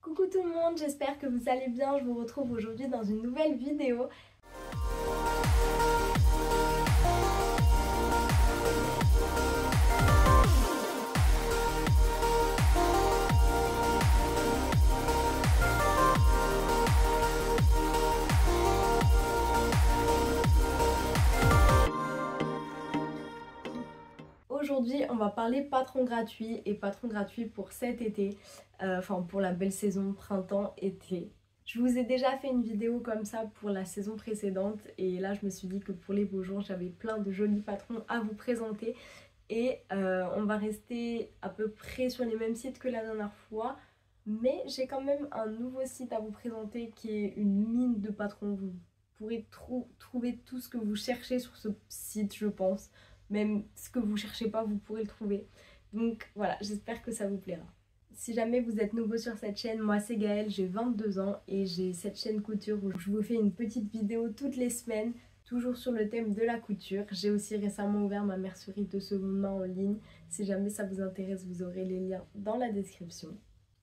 Coucou tout le monde, j'espère que vous allez bien. Je vous retrouve aujourd'hui dans une nouvelle vidéo. Aujourd'hui, on va parler patron gratuit et patron gratuit pour cet été, enfin pour la belle saison printemps-été. Je vous ai déjà fait une vidéo comme ça pour la saison précédente et là je me suis dit que pour les beaux jours j'avais plein de jolis patrons à vous présenter et on va rester à peu près sur les mêmes sites que la dernière fois, mais j'ai quand même un nouveau site à vous présenter qui est une mine de patrons. Vous pourrez trouver tout ce que vous cherchez sur ce site, je pense. Même ce que vous cherchez pas, vous pourrez le trouver. Donc voilà, j'espère que ça vous plaira. Si jamais vous êtes nouveau sur cette chaîne, moi c'est Gaëlle, j'ai 22 ans et j'ai cette chaîne couture où je vous fais une petite vidéo toutes les semaines, toujours sur le thème de la couture. J'ai aussi récemment ouvert ma mercerie de seconde main en ligne. Si jamais ça vous intéresse, vous aurez les liens dans la description.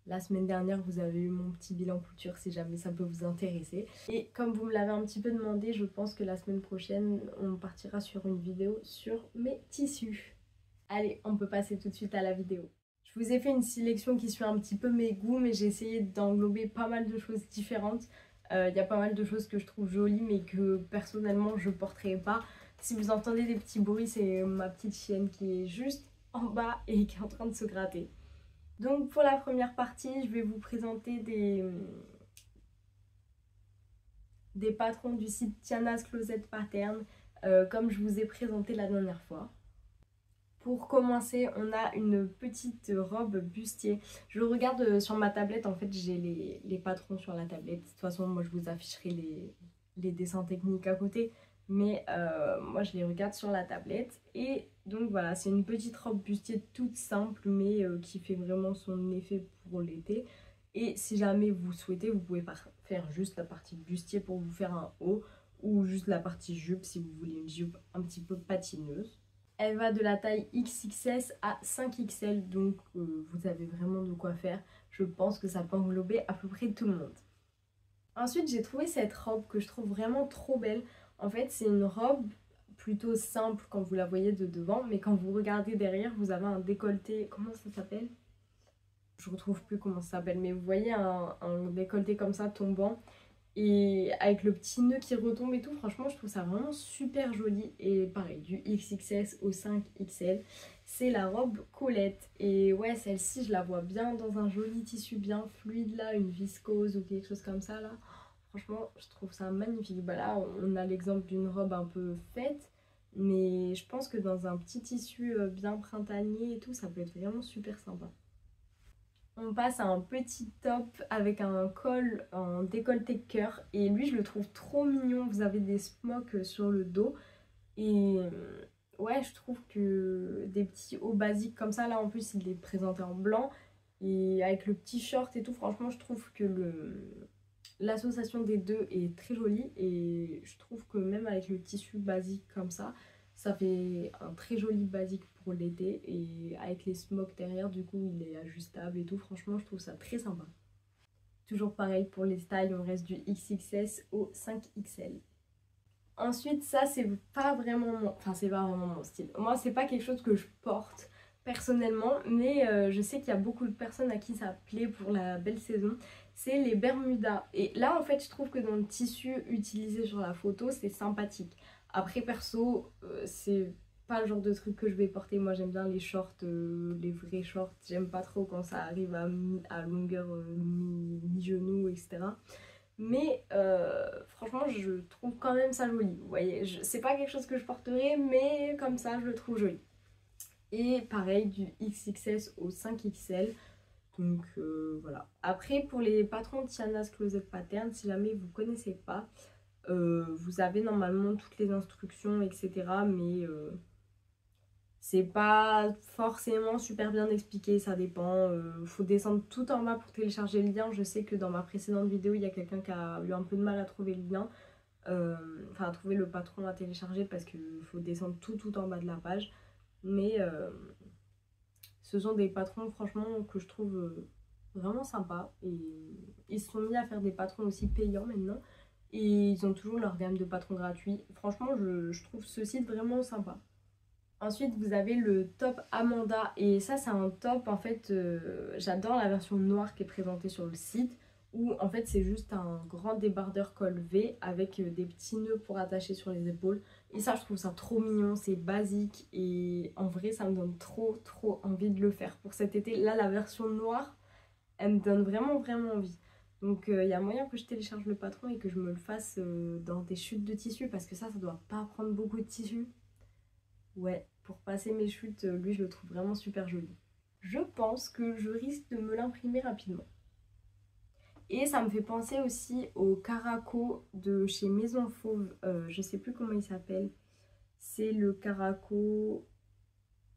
La semaine dernière, vous avez eu mon petit bilan couture si jamais ça peut vous intéresser. Et comme vous me l'avez un petit peu demandé, je pense que la semaine prochaine, on partira sur une vidéo sur mes tissus. Allez, on peut passer tout de suite à la vidéo. Je vous ai fait une sélection qui suit un petit peu mes goûts, mais j'ai essayé d'englober pas mal de choses différentes. Il y a pas mal de choses que je trouve jolies, mais que personnellement je porterai pas. Si vous entendez des petits bruits, c'est ma petite chienne qui est juste en bas et qui est en train de se gratter. Donc pour la première partie, je vais vous présenter des patrons du site Tiana's Closet Pattern, comme je vous ai présenté la dernière fois. Pour commencer, on a une petite robe bustier. Je regarde sur ma tablette, en fait j'ai les patrons sur la tablette. De toute façon, moi je vous afficherai les dessins techniques à côté. Mais moi je les regarde sur la tablette. Et donc voilà, c'est une petite robe bustier toute simple mais qui fait vraiment son effet pour l'été. Et si jamais vous souhaitez, vous pouvez faire juste la partie bustier pour vous faire un haut, ou juste la partie jupe si vous voulez une jupe un petit peu patineuse. Elle va de la taille XXS à 5XL, donc vous avez vraiment de quoi faire. Je pense que ça peut englober à peu près tout le monde. Ensuite, j'ai trouvé cette robe que je trouve vraiment trop belle. En fait, c'est une robe plutôt simple quand vous la voyez de devant, mais quand vous regardez derrière, vous avez un décolleté. Comment ça s'appelle? Je retrouve plus comment ça s'appelle, mais vous voyez un décolleté comme ça tombant. Et avec le petit nœud qui retombe et tout, franchement je trouve ça vraiment super joli. Et pareil, du XXS au 5XL, c'est la robe Colette. Et ouais, celle-ci je la vois bien dans un joli tissu bien fluide là, une viscose ou quelque chose comme ça là. Franchement je trouve ça magnifique. Bah là on a l'exemple d'une robe un peu faite, mais je pense que dans un petit tissu bien printanier et tout, ça peut être vraiment super sympa. On passe à un petit top avec un col en décolleté cœur. Et lui, je le trouve trop mignon. Vous avez des smocks sur le dos. Et ouais, je trouve que des petits hauts basiques comme ça, là en plus, il est présenté en blanc. Et avec le petit short et tout, franchement, je trouve que l'association des deux est très jolie. Et je trouve que même avec le tissu basique comme ça fait un très joli basique pour l'été. Et avec les smocks derrière, du coup, il est ajustable et tout. Franchement, je trouve ça très sympa. Toujours pareil pour les styles, on reste du XXS au 5XL. Ensuite, ça, c'est pas vraiment mon style. Moi, c'est pas quelque chose que je porte personnellement, mais je sais qu'il y a beaucoup de personnes à qui ça plaît pour la belle saison. C'est les Bermudas. Et là, en fait, je trouve que dans le tissu utilisé sur la photo, c'est sympathique. Après, perso, c'est pas le genre de truc que je vais porter. Moi, j'aime bien les shorts, les vrais shorts. J'aime pas trop quand ça arrive à longueur mi-genou, etc. Mais franchement, je trouve quand même ça joli. Vous voyez, c'est pas quelque chose que je porterai, mais comme ça, je le trouve joli. Et pareil, du XXS au 5XL. Donc voilà. Après, pour les patrons Tiana's Closet Pattern, si jamais vous connaissez pas, vous avez normalement toutes les instructions, etc. Mais c'est pas forcément super bien expliqué, ça dépend. Faut descendre tout en bas pour télécharger le lien. Je sais que dans ma précédente vidéo, il y a quelqu'un qui a eu un peu de mal à trouver le lien. Enfin, à trouver le patron à télécharger parce qu'il faut descendre tout en bas de la page. Mais ce sont des patrons, franchement, que je trouve vraiment sympa. Et ils se sont mis à faire des patrons aussi payants maintenant. Et ils ont toujours leur gamme de patrons gratuits. Franchement, je trouve ce site vraiment sympa. Ensuite, vous avez le top Amanda. Et ça, c'est un top, en fait, j'adore la version noire qui est présentée sur le site. Où, en fait, c'est juste un grand débardeur col V avec des petits nœuds pour attacher sur les épaules. Et ça, je trouve ça trop mignon, c'est basique. Et en vrai, ça me donne trop, trop envie de le faire pour cet été. Là, la version noire, elle me donne vraiment, vraiment envie. Donc, il y a moyen que je télécharge le patron et que je me le fasse dans des chutes de tissu. Parce que ça doit pas prendre beaucoup de tissu. Ouais, pour passer mes chutes, lui je le trouve vraiment super joli. Je pense que je risque de me l'imprimer rapidement. Et ça me fait penser aussi au Caraco de chez Maison Fauve. Je sais plus comment il s'appelle. C'est le Caraco.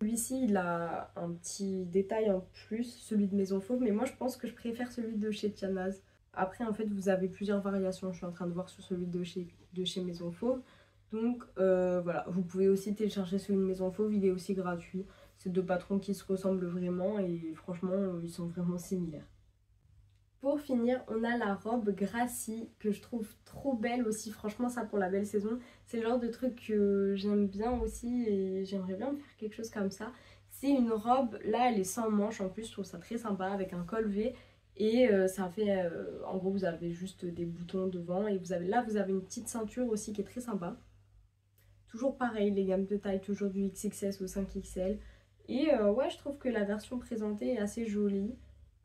Celui-ci, il a un petit détail en plus, celui de Maison Fauve. Mais moi, je pense que je préfère celui de chez Tianaz. Après, en fait, vous avez plusieurs variations. Je suis en train de voir sur celui de chez Maison Fauve. Donc voilà, vous pouvez aussi télécharger celui de Maison Fauve, il est aussi gratuit. C'est deux patrons qui se ressemblent vraiment et franchement, ils sont vraiment similaires. Pour finir, on a la robe Gracie que je trouve trop belle aussi. Franchement, ça pour la belle saison, c'est le genre de truc que j'aime bien aussi et j'aimerais bien me faire quelque chose comme ça. C'est une robe, là elle est sans manches en plus, je trouve ça très sympa avec un col V. Et ça fait, en gros vous avez juste des boutons devant et vous avez une petite ceinture aussi qui est très sympa. Toujours pareil, les gammes de taille, toujours du XXS au 5XL. Et ouais, je trouve que la version présentée est assez jolie.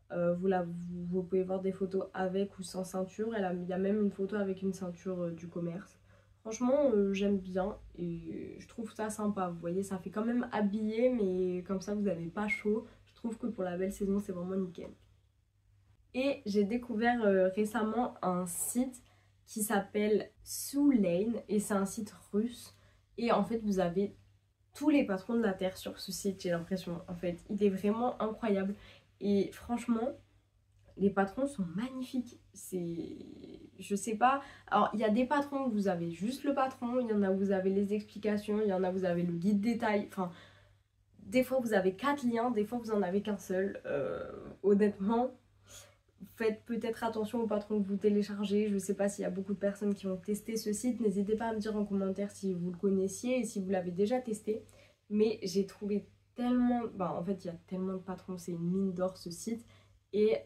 Vous pouvez voir des photos avec ou sans ceinture. Il y a même une photo avec une ceinture du commerce. Franchement, j'aime bien et je trouve ça sympa. Vous voyez, ça fait quand même habillé, mais comme ça, vous n'avez pas chaud. Je trouve que pour la belle saison, c'est vraiment nickel. Et j'ai découvert récemment un site qui s'appelle Soulane et c'est un site russe. Et en fait, vous avez tous les patrons de la Terre sur ce site, j'ai l'impression. En fait, il est vraiment incroyable. Et franchement, les patrons sont magnifiques. Je sais pas. Alors, il y a des patrons où vous avez juste le patron, il y en a où vous avez les explications, il y en a où vous avez le guide détail. Enfin, des fois vous avez 4 liens, des fois vous en avez qu'un seul. Honnêtement, faites peut-être attention aux patrons que vous téléchargez. Je ne sais pas s'il y a beaucoup de personnes qui ont testé ce site. N'hésitez pas à me dire en commentaire si vous le connaissiez et si vous l'avez déjà testé. Mais j'ai trouvé tellement... en fait, il y a tellement de patrons. C'est une mine d'or ce site. Et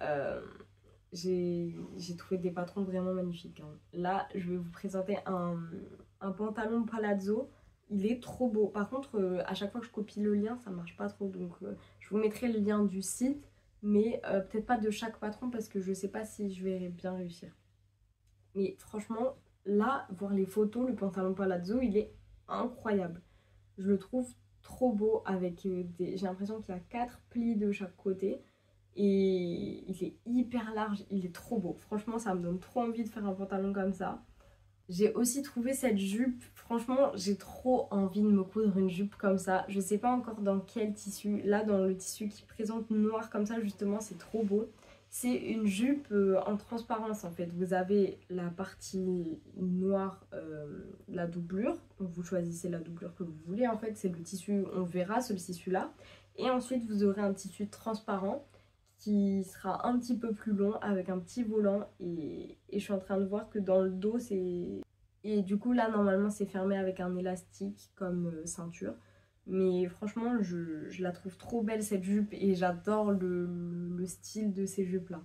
j'ai trouvé des patrons vraiment magnifiques, hein. Là, je vais vous présenter un pantalon palazzo. Il est trop beau. Par contre, à chaque fois que je copie le lien, ça ne marche pas trop. Donc, je vous mettrai le lien du site mais peut-être pas de chaque patron parce que je sais pas si je vais bien réussir. Mais franchement, là, voir les photos, le pantalon palazzo, il est incroyable. Je le trouve trop beau avec des... J'ai l'impression qu'il y a 4 plis de chaque côté et il est hyper large, il est trop beau. Franchement, ça me donne trop envie de faire un pantalon comme ça. J'ai aussi trouvé cette jupe, franchement j'ai trop envie de me coudre une jupe comme ça. Je sais pas encore dans quel tissu, là dans le tissu qui présente noir comme ça justement c'est trop beau. C'est une jupe en transparence en fait. Vous avez la partie noire, la doublure, donc vous choisissez la doublure que vous voulez en fait. C'est le tissu, on verra ce tissu là. Et ensuite vous aurez un tissu transparent qui sera un petit peu plus long avec un petit volant et je suis en train de voir que dans le dos c'est... Et du coup là normalement c'est fermé avec un élastique comme ceinture. Mais franchement je la trouve trop belle cette jupe et j'adore le style de ces jupes là.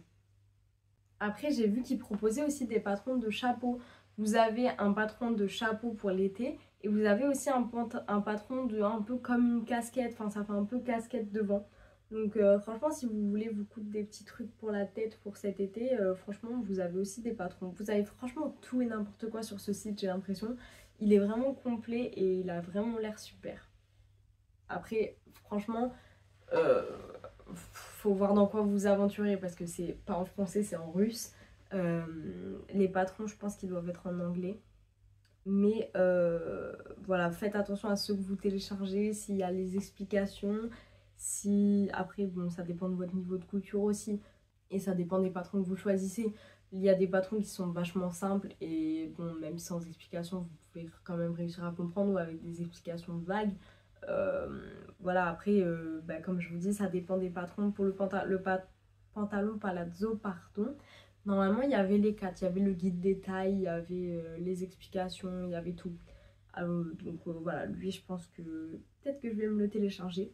Après j'ai vu qu'ils proposaient aussi des patrons de chapeaux. Vous avez un patron de chapeau pour l'été et vous avez aussi un patron de un peu comme une casquette. Enfin ça fait un peu casquette devant. Donc franchement si vous voulez vous coudre des petits trucs pour la tête pour cet été, franchement vous avez aussi des patrons. Vous avez franchement tout et n'importe quoi sur ce site j'ai l'impression. Il est vraiment complet et il a vraiment l'air super. Après franchement faut voir dans quoi vous vous aventurez parce que c'est pas en français c'est en russe. Les patrons je pense qu'ils doivent être en anglais. Mais voilà, faites attention à ceux que vous téléchargez, s'il y a les explications. Si après, bon, ça dépend de votre niveau de couture aussi. Et ça dépend des patrons que vous choisissez. Il y a des patrons qui sont vachement simples et bon, même sans explication, vous pouvez quand même réussir à comprendre ou avec des explications vagues. Voilà, après, comme je vous dis, ça dépend des patrons. Pour pantalon palazzo, pardon. Normalement, il y avait les 4. Il y avait le guide détail, il y avait les explications, il y avait tout. Donc voilà, lui, je pense que peut-être que je vais me le télécharger.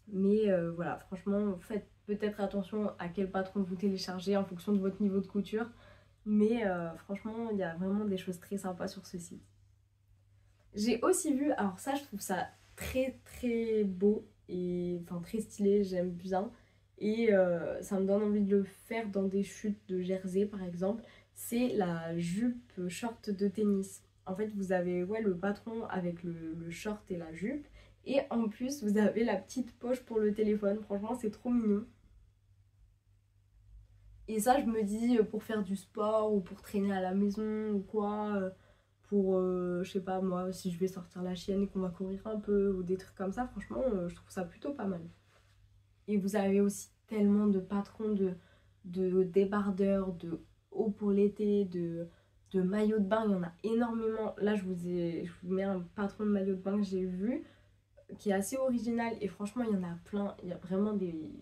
Mais voilà, franchement, faites peut-être attention à quel patron vous téléchargez en fonction de votre niveau de couture. Mais franchement, il y a vraiment des choses très sympas sur ce site. J'ai aussi vu, alors ça, je trouve ça très très beau et enfin très stylé, j'aime bien. Et ça me donne envie de le faire dans des chutes de jersey par exemple. C'est la jupe short de tennis. En fait, vous avez ouais, le patron avec le short et la jupe. Et en plus, vous avez la petite poche pour le téléphone. Franchement, c'est trop mignon. Et ça, je me dis, pour faire du sport ou pour traîner à la maison ou quoi, pour, je sais pas moi, si je vais sortir la chienne et qu'on va courir un peu ou des trucs comme ça, franchement, je trouve ça plutôt pas mal. Et vous avez aussi tellement de patrons de débardeurs, de hauts pour l'été, de maillots de bain, il y en a énormément. Là, je vous mets un patron de maillot de bain que j'ai vu, qui est assez original et franchement, il y en a plein. Il y a vraiment des...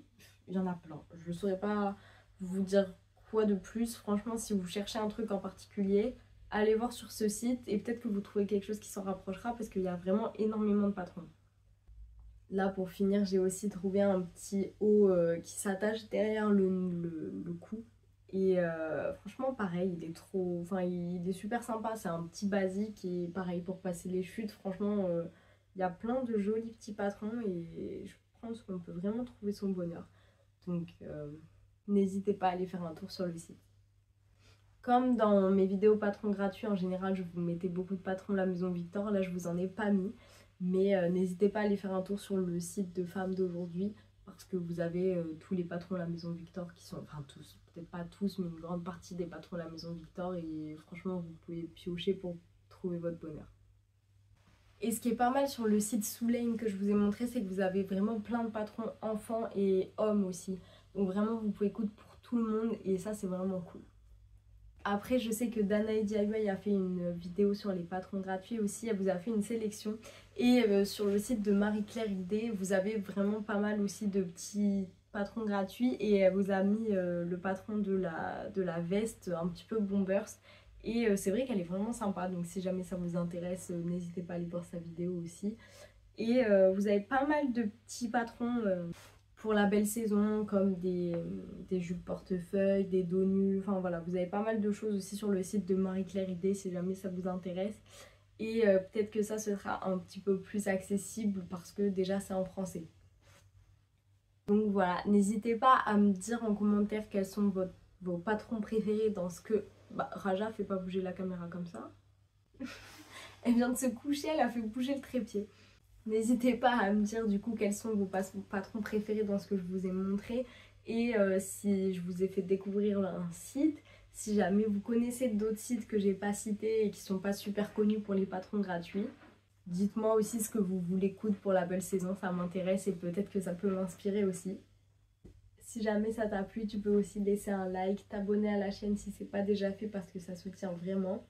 Il y en a plein. Je saurais pas vous dire quoi de plus. Franchement, si vous cherchez un truc en particulier, allez voir sur ce site et peut-être que vous trouvez quelque chose qui s'en rapprochera parce qu'il y a vraiment énormément de patrons. Là, pour finir, j'ai aussi trouvé un petit haut qui s'attache derrière le cou. Et franchement, pareil, il est trop... Enfin, il est super sympa. C'est un petit basique et pareil pour passer les chutes. Franchement, il y a plein de jolis petits patrons et je pense qu'on peut vraiment trouver son bonheur. Donc, n'hésitez pas à aller faire un tour sur le site. Comme dans mes vidéos patrons gratuits, en général, je vous mettais beaucoup de patrons la Maison Victor. Là, je vous en ai pas mis. Mais n'hésitez pas à aller faire un tour sur le site de Femmes d'aujourd'hui parce que vous avez tous les patrons de la Maison Victor qui sont, enfin tous, peut-être pas tous, mais une grande partie des patrons de la Maison Victor et franchement, vous pouvez piocher pour trouver votre bonheur. Et ce qui est pas mal sur le site Soulane que je vous ai montré, c'est que vous avez vraiment plein de patrons enfants et hommes aussi. Donc vraiment, vous pouvez coudre pour tout le monde et ça, c'est vraiment cool. Après, je sais que Danae DIY a fait une vidéo sur les patrons gratuits aussi, elle vous a fait une sélection. Et sur le site de Marie-Claire Idée, vous avez vraiment pas mal aussi de petits patrons gratuits. Et elle vous a mis le patron de la veste un petit peu bombers. Et c'est vrai qu'elle est vraiment sympa, donc si jamais ça vous intéresse, n'hésitez pas à aller voir sa vidéo aussi. Et vous avez pas mal de petits patrons pour la belle saison, comme des jupes portefeuille, des dos nus, enfin voilà, vous avez pas mal de choses aussi sur le site de Marie-Claire Idée si jamais ça vous intéresse. Et peut-être que ça sera un petit peu plus accessible parce que déjà c'est en français. Donc voilà, n'hésitez pas à me dire en commentaire quels sont vos patrons préférés dans ce que... Bah, Raja, fait pas bouger la caméra comme ça. Elle vient de se coucher, elle a fait bouger le trépied. N'hésitez pas à me dire du coup quels sont vos patrons préférés dans ce que je vous ai montré et si je vous ai fait découvrir un site, si jamais vous connaissez d'autres sites que j'ai pas cités et qui sont pas super connus pour les patrons gratuits. Dites-moi aussi ce que vous voulez coudre pour la belle saison, ça m'intéresse et peut-être que ça peut m'inspirer aussi. Si jamais ça t'a plu, tu peux aussi laisser un like, t'abonner à la chaîne si c'est pas déjà fait parce que ça soutient vraiment.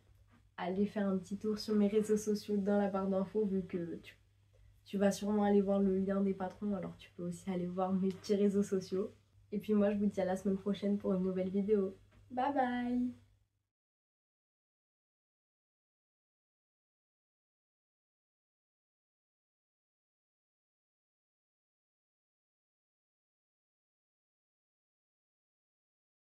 Allez faire un petit tour sur mes réseaux sociaux dans la barre d'infos vu que tu vas sûrement aller voir le lien des patrons, alors tu peux aussi aller voir mes petits réseaux sociaux. Et puis moi, je vous dis à la semaine prochaine pour une nouvelle vidéo. Bye bye!